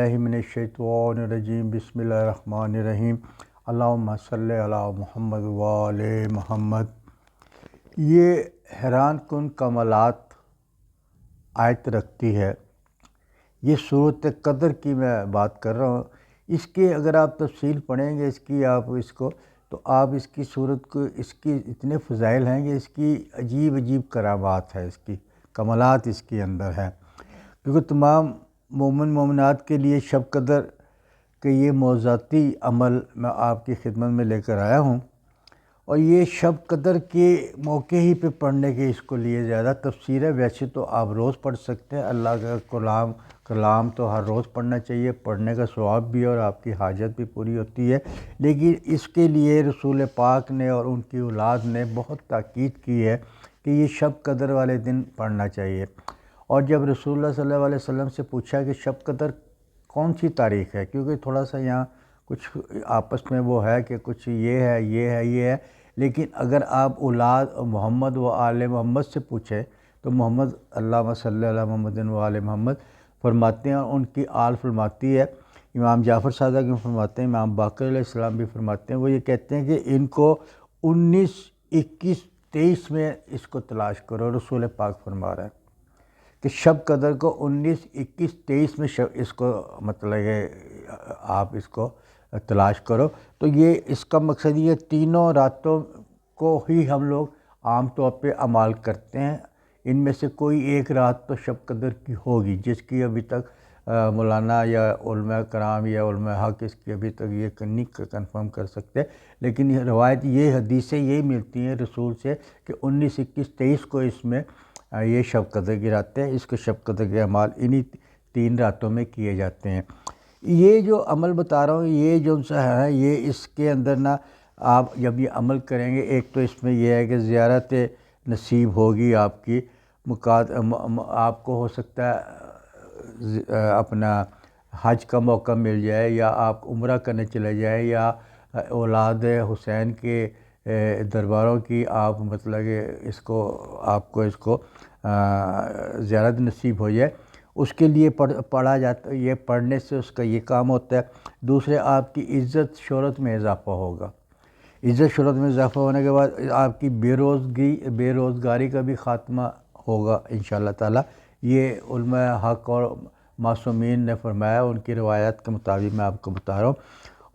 बिस्मिल्लाहि मिनश्शैतानिर्रजीम बिस्मिल्लाहिर्रहमानिर्रहीम अल्लाहुम्मा सल्लि अला मुहम्मद व आले मुहम्मद। ये हैरान कुन कमालात आयत रखती है। ये सूरत कदर की मैं बात कर रहा हूँ। इसके अगर आप तफसील पढ़ेंगे इसकी आप इसको तो आप इसकी सूरत को इसकी इतने फ़ज़ाइल हैं कि इसकी अजीब अजीब करामात है, इसकी कमालात इसके अंदर है। क्योंकि तमाम मोमिन मोमिनात के लिए शब कदर के ये मौज़ाती अमल मैं आपकी खिदमत में लेकर आया हूँ। और ये शब कदर के मौके ही पे पढ़ने के इसको लिए ज़्यादा तफसीर है। वैसे तो आप रोज़ पढ़ सकते हैं, अल्लाह का कलाम तो हर रोज़ पढ़ना चाहिए, पढ़ने का सवाब भी है और आपकी हाजत भी पूरी होती है। लेकिन इसके लिए रसूल पाक ने और उनकी औलाद ने बहुत ताकीद की है कि ये शब कदर वाले दिन पढ़ना चाहिए। और जब रसूलुल्लाह सल्लल्लाहु अलैहि वसल्लम से पूछा कि शब कदर कौन सी तारीख़ है, क्योंकि थोड़ा सा यहाँ कुछ आपस में वो है कि कुछ ये है, लेकिन अगर आप औलाद मोहम्मद व आले मोहम्मद से पूछें तो मोहम्मद अल्लाहुम्मा सल्लि अला मुहम्मदिन व आले मोहम्मद फरमाते हैं, उनकी आल फरमाती है। इमाम जाफ़र सादक़ भी फरमाते हैं, इमाम बाक़र अलैहिस्सलाम भी फरमाते हैं। वो ये कहते हैं कि इनको 19, 21, 23 में इसको तलाश करो। रसूल पाक फरमा रहा है कि शब कदर को 19, 21, 23 में इसको मतलब है आप इसको तलाश करो। तो ये इसका मकसद ये तीनों रातों को ही हम लोग आम तौर पे अमाल करते हैं। इनमें से कोई एक रात तो शब कदर की होगी जिसकी अभी तक मौलाना या उलमा कराम या उलमा हक इसकी अभी तक ये नहीं कंफर्म कर सकते। लेकिन ये रवायत ये हदीसें यही मिलती हैं रसूल से कि 19, 21, 23 को इसमें ये शब कदर की रातें हैं। इसको शब कदर के अमाल इन्हीं 3 रातों में किए जाते हैं। ये जो अमल बता रहा हूँ ये जो सा है ये इसके अंदर ना आप जब ये अमल करेंगे, एक तो इसमें यह है कि ज़ियारत नसीब होगी आपकी, आपको हो सकता है अपना हज का मौका मिल जाए या आप उम्रा करने चले जाए या औलाद हुसैन के दरबारों की आप मतलब कि आपको इसको ज़ियारत नसीब हो जाए, उसके लिए पढ़ा जाता है। ये पढ़ने से उसका ये काम होता है। दूसरे आपकी इज़्ज़त शोहरत में इजाफ़ा होगा। इज़्ज़त शोहरत में इजाफ़ा होने के बाद आपकी बेरोज़गारी का भी ख़ात्मा होगा इंशाअल्लाह ताला। ये उलमा हक और मासूमीन ने फरमाया, उनकी रवायत के मुताबिक मैं आपको बता रहा हूँ।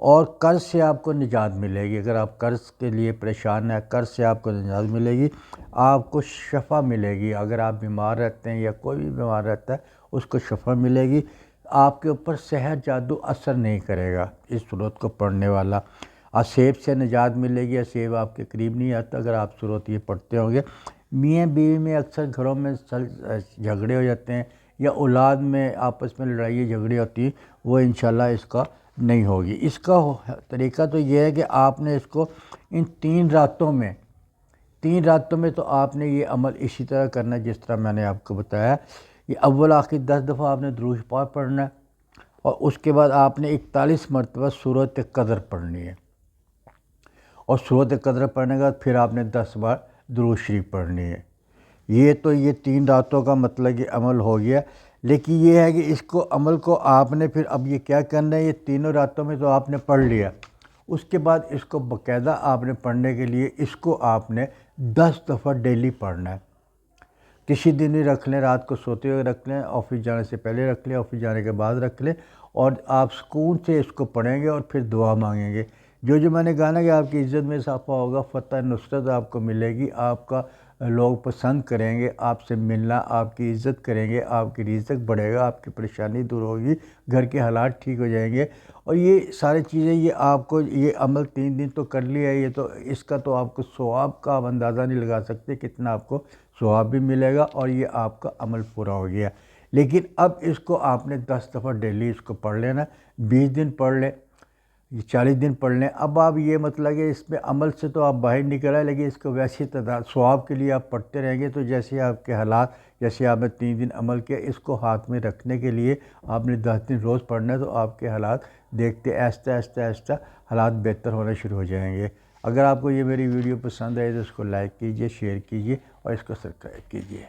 और कर्ज़ से आपको निजात मिलेगी। अगर आप कर्ज़ के लिए परेशान हैं, कर्ज़ से आपको निजात मिलेगी, आपको शफ़ा मिलेगी। अगर आप बीमार रहते हैं या कोई भी बीमार रहता है उसको शफ़ा मिलेगी। आपके ऊपर सहर जादू असर नहीं करेगा इस सूरत को पढ़ने वाला। असेब से निजात मिलेगी। असेब आपके करीब नहीं आता अगर आप सूरत ये पढ़ते होंगे। मियाँ बीवी में अक्सर घरों में झगड़े हो जाते हैं या औलाद में आपस में लड़ाई झगड़े होती हैं, वो इंशाल्लाह इसका नहीं होगी। इसका तरीका तो ये है कि आपने इसको इन 3 रातों में तो आपने ये अमल इसी तरह करना है जिस तरह मैंने आपको बताया। ये अव्वल आखिर 10 दफ़ा आपने दुरूद पाक पढ़ना है और उसके बाद आपने 41 मरतबा सूरत कदर पढ़नी है। और सूरत कदर पढ़ने के बाद फिर आपने 10 बार दुरूद शरीफ पढ़नी है। ये 3 रातों का मतलब कि अमल हो गया। लेकिन ये है कि इसको अमल को आपने फिर अब ये क्या करना है, ये तीनों रातों में तो आपने पढ़ लिया, उसके बाद इसको बाकायदा आपने पढ़ने के लिए इसको आपने 10 दफ़ा डेली पढ़ना है। किसी दिन ही रख लें, रात को सोते हुए रख लें, ऑफिस जाने से पहले रख लें, ऑफिस जाने के बाद रख लें और आप सुकून से इसको पढ़ेंगे और फिर दुआ मांगेंगे। जो मैंने कहा ना कि आपकी इज़्ज़त में इजाफ़ा होगा, फ़तह नुसरत आपको मिलेगी, आपका लोग पसंद करेंगे, आपसे मिलना, आपकी इज़्ज़त करेंगे, आपकी रिज़्क़ बढ़ेगा, आपकी परेशानी दूर होगी, घर के हालात ठीक हो जाएंगे। और ये सारी चीज़ें ये आपको ये अमल 3 दिन तो कर लिया है, ये तो इसका तो आपको सवाब का आप अंदाज़ा नहीं लगा सकते कितना आपको सवाब भी मिलेगा और ये आपका अमल पूरा हो गया। लेकिन अब इसको आपने 10 दफ़ा डेली इसको पढ़ लेना, 20 दिन पढ़ लें, 40 दिन पढ़ लें। अब आप ये मतलब कि इसमें अमल से तो आप बाहर निकल आए, लेकिन इसको वैसे तादाद सवाब के लिए आप पढ़ते रहेंगे तो जैसे आपके हालात, जैसे आपने 3 दिन अमल किया, इसको हाथ में रखने के लिए आपने 10 दिन रोज़ पढ़ना है तो आपके हालात देखते आहिस्ता हालात बेहतर होना शुरू हो जाएंगे। अगर आपको ये मेरी वीडियो पसंद आए तो इसको लाइक कीजिए, शेयर कीजिए और इसको सब्सक्राइब कीजिए।